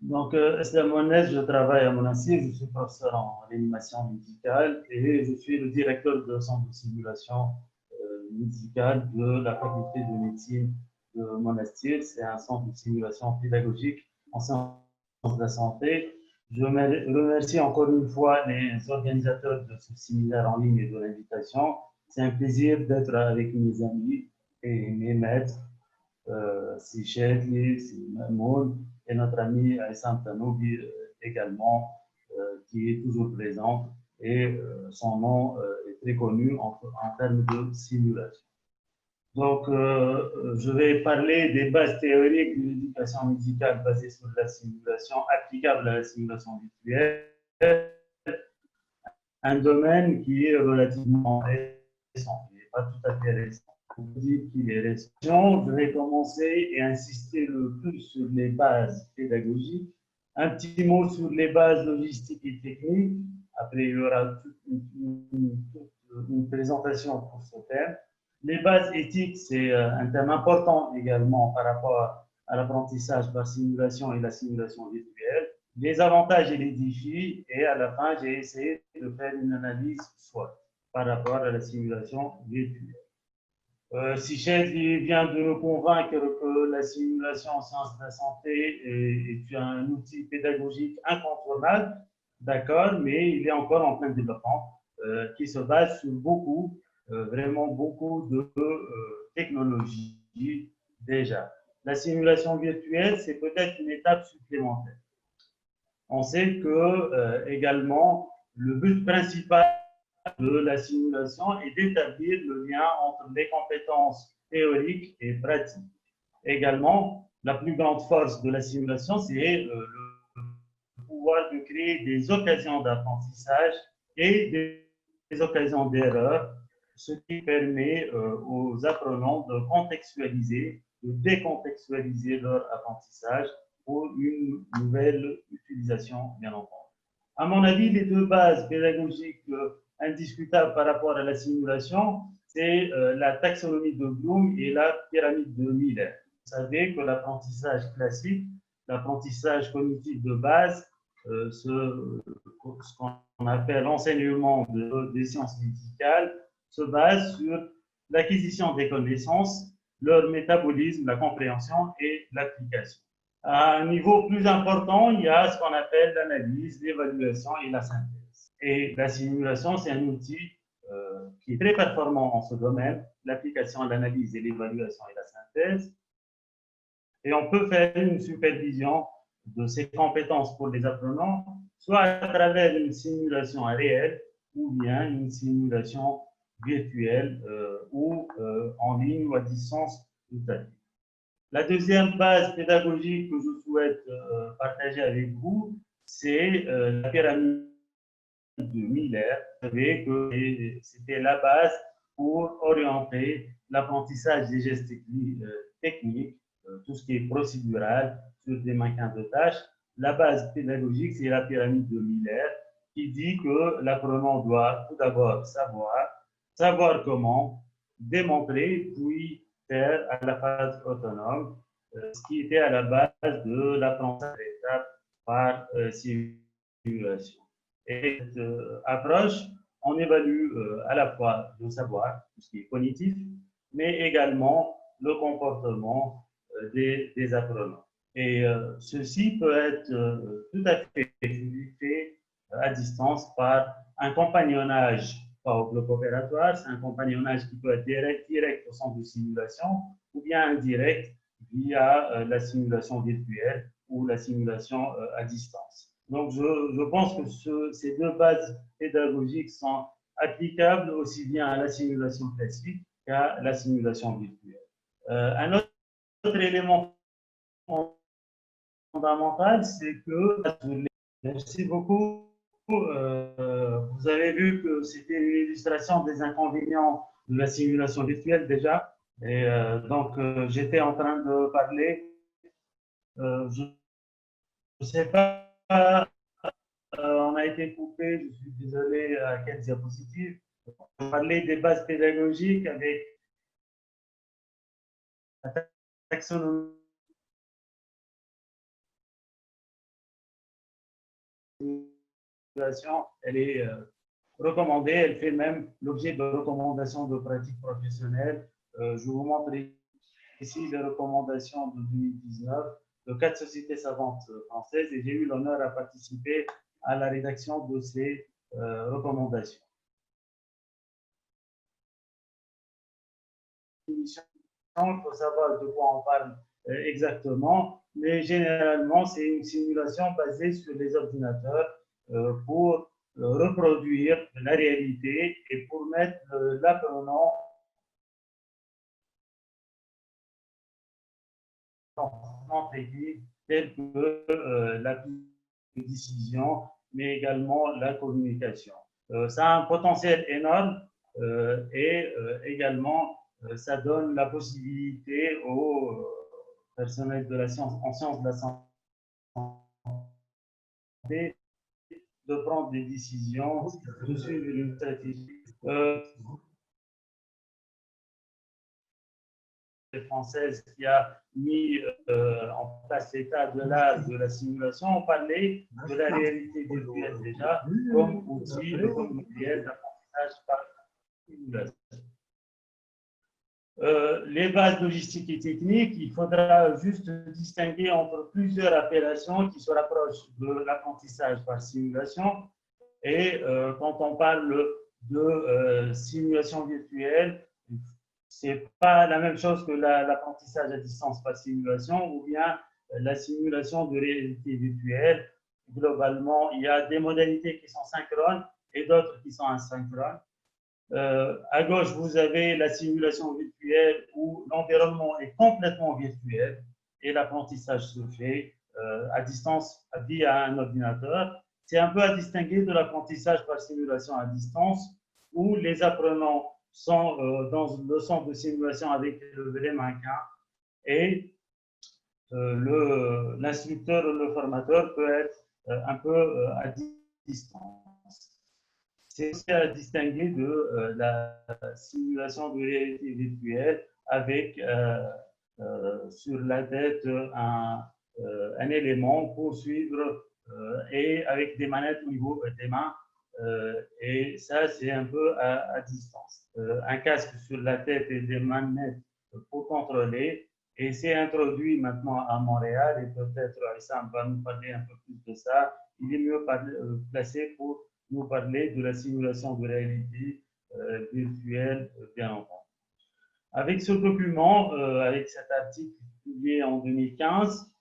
Donc, Eslam Mounez, je travaille à Monastir, je suis professeur en animation musicale et je suis le directeur de centre de simulation musicale de la faculté de médecine de Monastir. C'est un centre de simulation pédagogique en sciences de la santé. Je remercie encore une fois les organisateurs de ce séminaire en ligne et de l'invitation. C'est un plaisir d'être avec mes amis et mes maîtres c'est Chadli, c'est Mamoun et notre ami Aïssam Tanoubi également, qui est toujours présent et son nom est très connu en termes de simulation. Donc, je vais parler des bases théoriques de l'éducation musicale basée sur la simulation, applicable à la simulation virtuelle, un domaine qui est relativement récent, il n'est pas tout à fait récent. Je dis qu'il est récent. Je vais commencer et insister le plus sur les bases pédagogiques. Un petit mot sur les bases logistiques et techniques. Après, il y aura une présentation pour ce thème. Les bases éthiques, c'est un thème important également par rapport à l'apprentissage par simulation et la simulation virtuelle, les avantages et les défis, et à la fin, j'ai essayé de faire une analyse SWOT par rapport à la simulation virtuelle. Sichet vient de nous convaincre que la simulation en sciences de la santé est un outil pédagogique incontournable, d'accord, mais il est encore en plein développement, qui se base sur vraiment beaucoup de technologies déjà. La simulation virtuelle, c'est peut-être une étape supplémentaire. On sait que également le but principal de la simulation est d'établir le lien entre les compétences théoriques et pratiques. Également, la plus grande force de la simulation, c'est le pouvoir de créer des occasions d'apprentissage et des occasions d'erreur, ce qui permet aux apprenants de contextualiser, de décontextualiser leur apprentissage pour une nouvelle utilisation, bien entendu. À mon avis, les deux bases pédagogiques indiscutables par rapport à la simulation, c'est la taxonomie de Bloom et la pyramide de Miller. Vous savez que l'apprentissage classique, l'apprentissage cognitif de base, ce qu'on appelle l'enseignement des sciences médicales, se base sur l'acquisition des connaissances, leur métabolisme, la compréhension et l'application. À un niveau plus important, il y a ce qu'on appelle l'analyse, l'évaluation et la synthèse. Et la simulation, c'est un outil qui est très performant en ce domaine, l'application, l'analyse et l'évaluation et la synthèse. Et on peut faire une supervision de ces compétences pour les apprenants, soit à travers une simulation réelle ou bien une simulation virtuelle ou en ligne ou à distance tout à fait. La deuxième base pédagogique que je souhaite partager avec vous, c'est la pyramide de Miller. Vous savez que c'était la base pour orienter l'apprentissage des gestes techniques, tout ce qui est procédural sur des maintins de tâches. La base pédagogique, c'est la pyramide de Miller qui dit que l'apprenant doit tout d'abord savoir comment, démontrer, puis faire à la phase autonome, ce qui était à la base de l'apprentissage par simulation. Et cette approche, on évalue à la fois le savoir, tout ce qui est cognitif, mais également le comportement des apprenants. Et ceci peut être tout à fait fait à distance par un compagnonnage, pas au bloc opératoire, c'est un compagnonnage qui peut être direct au centre de simulation ou bien indirect via la simulation virtuelle ou la simulation à distance. Donc, je pense que ces deux bases pédagogiques sont applicables aussi bien à la simulation classique qu'à la simulation virtuelle. Un autre élément fondamental, c'est que, merci beaucoup, vous avez vu que c'était une illustration des inconvénients de la simulation virtuelle déjà. Et donc, j'étais en train de parler, je ne sais pas, on a été coupé, je suis désolé, à quelle diapositive. On parlait des bases pédagogiques avec la taxonomie. Elle est recommandée, elle fait même l'objet de recommandations de pratique professionnelle. Je vous montre ici les recommandations de 2019 de 4 sociétés savantes françaises et j'ai eu l'honneur à participer à la rédaction de ces recommandations. Il faut savoir de quoi on parle exactement, mais généralement, c'est une simulation basée sur les ordinateurs pour reproduire la réalité et pour mettre l'apprenant en technique telle que la prise de décision, mais également la communication. Ça a un potentiel énorme et également ça donne la possibilité aux personnels de la science, en sciences de la santé, de prendre des décisions, de suivre une stratégie. Française qui a mis en place l'état de l'art de la simulation, on parlait de la réalité virtuelle déjà comme outil et comme modèle d'apprentissage par simulation. Les bases logistiques et techniques, il faudra juste distinguer entre plusieurs appellations qui se rapprochent de l'apprentissage par simulation. Et quand on parle de simulation virtuelle, c'est pas la même chose que l'apprentissage à distance par simulation ou bien la simulation de réalité virtuelle. Globalement, il y a des modalités qui sont synchrones et d'autres qui sont asynchrones. À gauche, vous avez la simulation virtuelle où l'environnement est complètement virtuel et l'apprentissage se fait à distance via un ordinateur. C'est un peu à distinguer de l'apprentissage par simulation à distance où les apprenants sont dans le centre de simulation avec le vrai mannequin et l'instructeur ou le formateur peut être un peu à distance. C'est aussi à distinguer de la simulation de réalité virtuelle avec sur la tête un élément pour suivre et avec des manettes au niveau des mains. Et ça, c'est un peu à distance. Un casque sur la tête et des manettes pour contrôler. Et c'est introduit maintenant à Montréal et peut-être Issam va nous parler un peu plus de ça. Il est mieux placé pour nous parler de la simulation de réalité virtuelle, bien entendu. Avec ce document, avec cet article publié en 2015,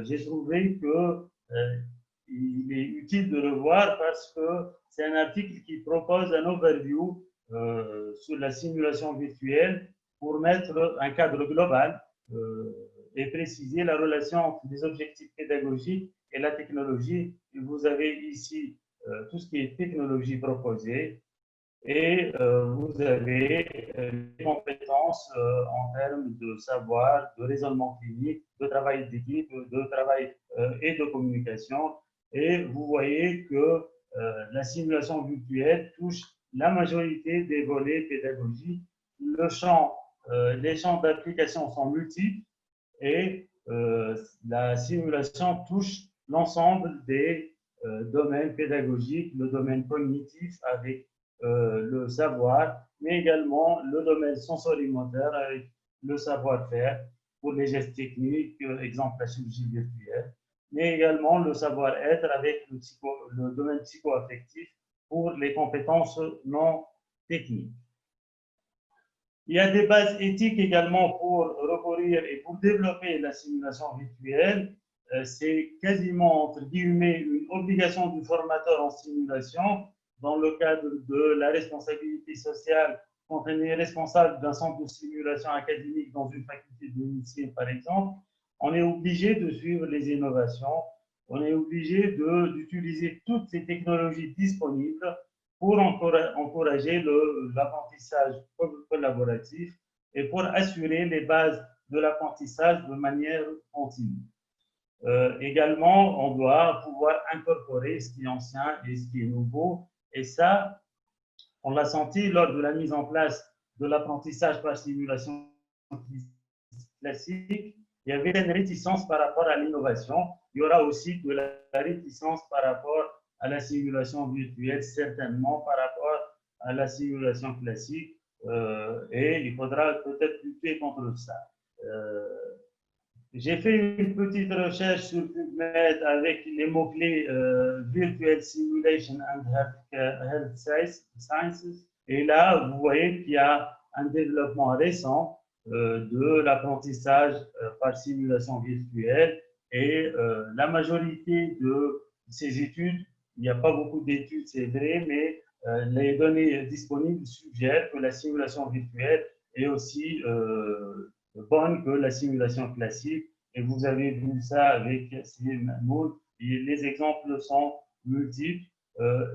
j'ai trouvé qu'il est utile de le voir parce que c'est un article qui propose un overview sur la simulation virtuelle pour mettre un cadre global et préciser la relation entre les objectifs pédagogiques et la technologie. Et vous avez ici tout ce qui est technologie proposée et vous avez les compétences en termes de savoir, de raisonnement clinique, de travail d'équipe, de travail et de communication. Et vous voyez que la simulation virtuelle touche la majorité des volets pédagogiques. Les champs d'application sont multiples et la simulation touche l'ensemble des domaines pédagogiques, le domaine cognitif avec le savoir, mais également le domaine sensorimoteur avec le savoir-faire pour les gestes techniques, exemple la chirurgie virtuelle, mais également le savoir-être avec le domaine psycho-affectif pour les compétences non techniques. Il y a des bases éthiques également pour recourir et pour développer la simulation virtuelle. C'est quasiment, entre guillemets, une obligation du formateur en simulation dans le cadre de la responsabilité sociale quand on est responsable d'un centre de simulation académique dans une faculté de médecine, par exemple. On est obligé de suivre les innovations, on est obligé d'utiliser toutes les technologies disponibles pour encourager l'apprentissage collaboratif et pour assurer les bases de l'apprentissage de manière continue. Également, on doit pouvoir incorporer ce qui est ancien et ce qui est nouveau. Et ça, On l'a senti lors de la mise en place de l'apprentissage par simulation classique, il y avait une réticence par rapport à l'innovation. Il y aura aussi de la réticence par rapport à la simulation virtuelle, certainement par rapport à la simulation classique, et il faudra peut-être lutter contre ça. J'ai fait une petite recherche sur PubMed avec les mots-clés Virtual Simulation and Health Sciences. Et là, vous voyez qu'il y a un développement récent de l'apprentissage par simulation virtuelle. Et la majorité de ces études, il n'y a pas beaucoup d'études, c'est vrai, mais les données disponibles suggèrent que la simulation virtuelle est aussi bonne que la simulation classique. Et vous avez vu ça avec Mahmoud. Les exemples sont multiples.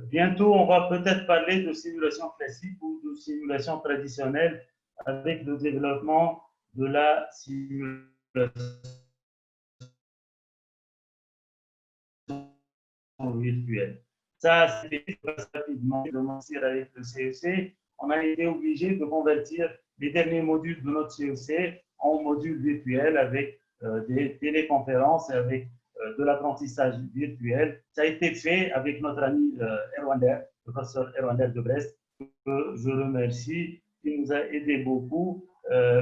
Bientôt, on va peut-être parler de simulation classique ou de simulation traditionnelle avec le développement de la simulation virtuelle. Ça, c'est rapidement de mentir avec le CEC. On a été obligé de convertir les derniers modules de notre CEC en modules virtuels avec des téléconférences et avec de l'apprentissage virtuel. Ça a été fait avec notre ami Erwander, le professeur Erwander de Brest, que je remercie, qui nous a aidé beaucoup.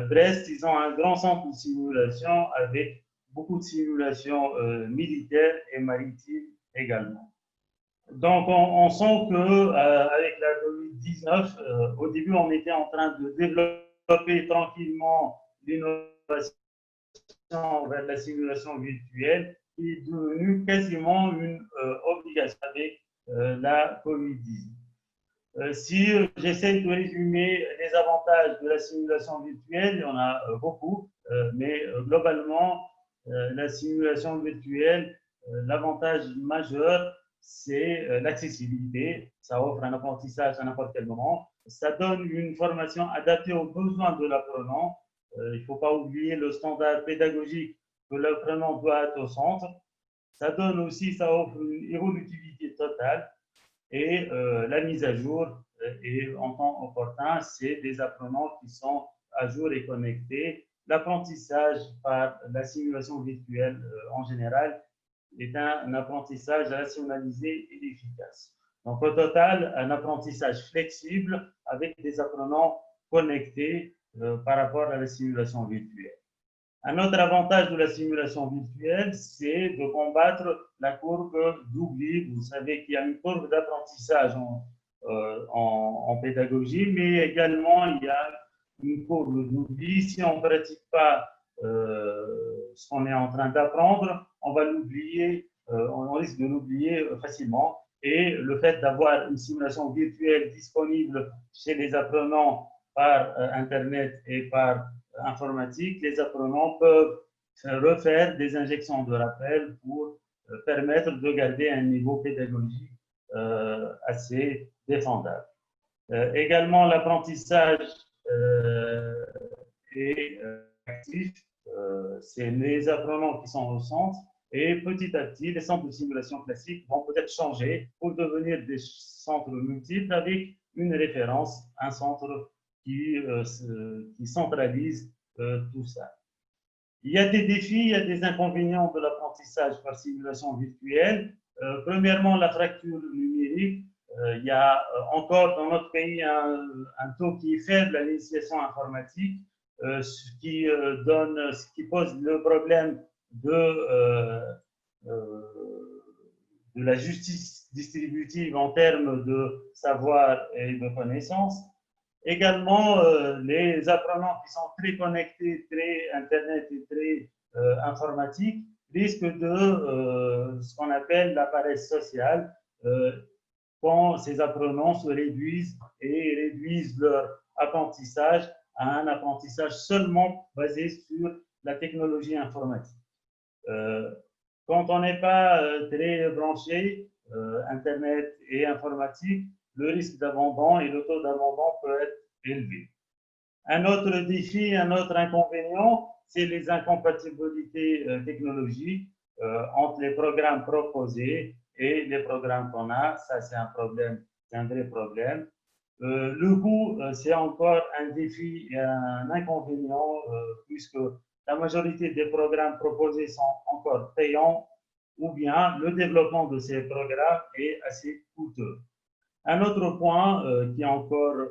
Brest, ils ont un grand centre de simulation avec beaucoup de simulations militaires et maritimes également. Donc, on sent que avec la COVID-19, au début, on était en train de développer tranquillement l'innovation vers la simulation virtuelle, qui est devenue quasiment une obligation avec la COVID-19. Si j'essaie de résumer les avantages de la simulation virtuelle, il y en a beaucoup, mais globalement, la simulation virtuelle, l'avantage majeur, c'est l'accessibilité. Ça offre un apprentissage à n'importe quel moment. Ça donne une formation adaptée aux besoins de l'apprenant. Il ne faut pas oublier le standard pédagogique que l'apprenant doit être au centre. Ça donne aussi, ça offre une évolutivité totale et la mise à jour et en temps opportun, c'est des apprenants qui sont à jour et connectés. L'apprentissage par la simulation virtuelle en général est un apprentissage rationalisé et efficace. Donc, au total, un apprentissage flexible avec des apprenants connectés par rapport à la simulation virtuelle. Un autre avantage de la simulation virtuelle, c'est de combattre la courbe d'oubli. Vous savez qu'il y a une courbe d'apprentissage en pédagogie, mais également il y a une courbe d'oubli. Si on ne pratique pas ce qu'on est en train d'apprendre, on va l'oublier, on risque de l'oublier facilement. Et le fait d'avoir une simulation virtuelle disponible chez les apprenants par Internet et par informatique, les apprenants peuvent refaire des injections de rappel pour permettre de garder un niveau pédagogique assez défendable. Également, l'apprentissage est actif. C'est les apprenants qui sont au centre et petit à petit, les centres de simulation classiques vont peut-être changer pour devenir des centres multiples avec une référence, un centre qui centralise tout ça. Il y a des défis, il y a des inconvénients de l'apprentissage par simulation virtuelle. Premièrement, la fracture numérique. Il y a encore dans notre pays un taux qui est faible à l'initiation informatique, ce qui pose le problème de la justice distributive en termes de savoir et de connaissances. Également, les apprenants qui sont très connectés, très Internet et très informatique, risquent de ce qu'on appelle la paresse sociale, quand ces apprenants se réduisent et réduisent leur apprentissage à un apprentissage seulement basé sur la technologie informatique. Quand on n'est pas très branché, Internet et informatique, le risque d'abandon et le taux d'abandon peut être élevé. Un autre défi, un autre inconvénient, c'est les incompatibilités technologiques entre les programmes proposés et les programmes qu'on a. Ça, c'est un problème, c'est un vrai problème. Le coût, c'est encore un défi et un inconvénient, puisque la majorité des programmes proposés sont encore payants, ou bien le développement de ces programmes est assez coûteux. Un autre point qui est encore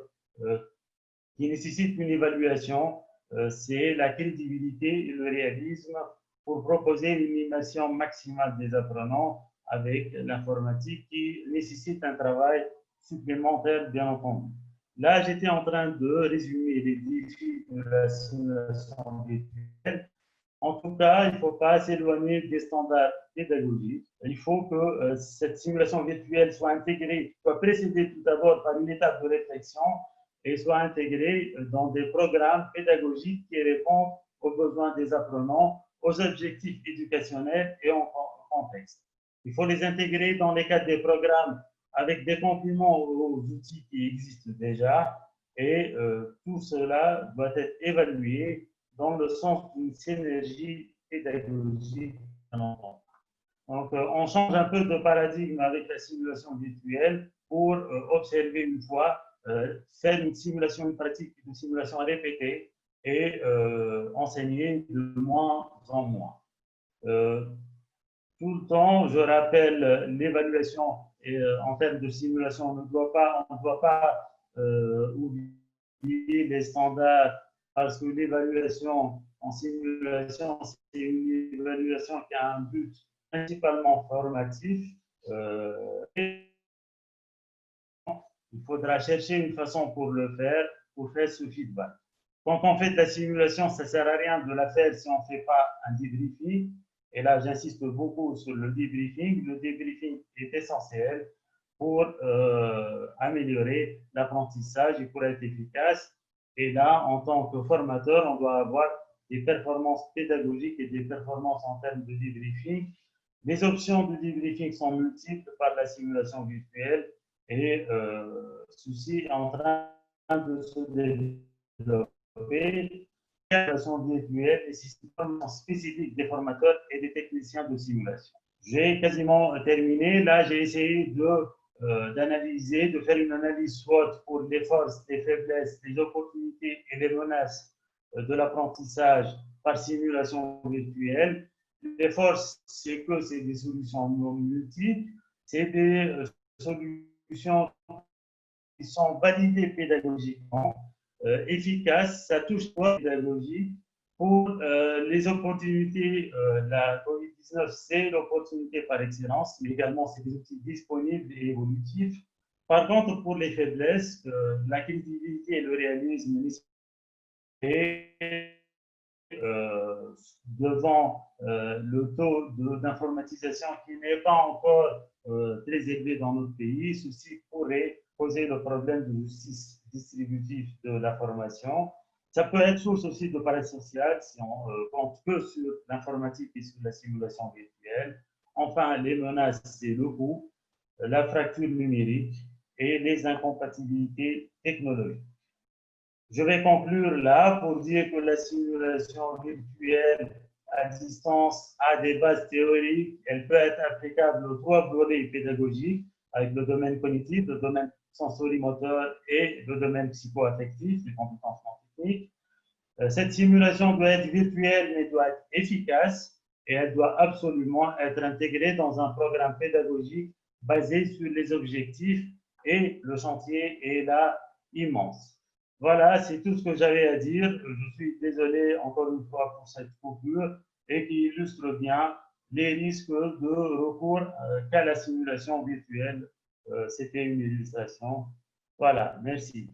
qui nécessite une évaluation, c'est la crédibilité et le réalisme pour proposer l'élimination maximale des apprenants avec l'informatique qui nécessite un travail supplémentaire, bien entendu. Là, j'étais en train de résumer les défis de la simulation virtuelle. En tout cas, il ne faut pas s'éloigner des standards pédagogiques. Il faut que cette simulation virtuelle soit intégrée, soit précédée tout d'abord par une étape de réflexion et soit intégrée dans des programmes pédagogiques qui répondent aux besoins des apprenants, aux objectifs éducationnels et en contexte. Il faut les intégrer dans les cadres des programmes avec des compléments aux outils qui existent déjà et tout cela doit être évalué dans le sens d'une synergie pédagogique. Donc, on change un peu de paradigme avec la simulation virtuelle pour observer une fois, faire une simulation, une pratique, une simulation répétée et enseigner de moins en moins. Tout le temps, je rappelle l'évaluation en termes de simulation, on ne doit pas oublier les standards parce que l'évaluation en simulation, c'est une évaluation qui a un but principalement formatif. Et il faudra chercher une façon pour le faire, pour faire ce feedback. Quand on fait de la simulation, ça ne sert à rien de la faire si on ne fait pas un debriefing. Et là, j'insiste beaucoup sur le debriefing. Le debriefing est essentiel pour améliorer l'apprentissage et pour être efficace. Et là, en tant que formateur, on doit avoir des performances pédagogiques et des performances en termes de debriefing. Les options de debriefing sont multiples par la simulation virtuelle et ceci est en train de se développer. La simulation virtuelle et systèmes spécifiques des formateurs et des techniciens de simulation. J'ai quasiment terminé. Là, j'ai essayé d'analyser, de faire une analyse SWOT pour les forces, les faiblesses, les opportunités et les menaces de l'apprentissage par simulation virtuelle. Les forces, c'est que c'est des solutions multiples, c'est des solutions qui sont validées pédagogiquement, efficaces, ça touche la pédagogie. Pour les opportunités, la COVID-19, c'est l'opportunité par excellence, mais également c'est des outils disponibles et évolutifs. Par contre, pour les faiblesses, la crédibilité et le réalisme et devant le taux d'informatisation qui n'est pas encore très élevé dans notre pays, ceci pourrait poser le problème de justice distributive de la formation. Ça peut être source aussi de parasocial si on compte que sur l'informatique et sur la simulation virtuelle. Enfin, les menaces, c'est le coût, la fracture numérique et les incompatibilités technologiques. Je vais conclure là pour dire que la simulation virtuelle à distance a des bases théoriques. Elle peut être applicable aux trois volets pédagogiques avec le domaine cognitif, le domaine sensorimoteur et le domaine psycho-affectif, les compétences techniques. Cette simulation doit être virtuelle mais doit être efficace et elle doit absolument être intégrée dans un programme pédagogique basé sur les objectifs et le chantier est là immense. Voilà, c'est tout ce que j'avais à dire. Je suis désolé encore une fois pour cette coupure et qui illustre bien les risques de recours qu'à la simulation virtuelle. C'était une illustration. Voilà, merci.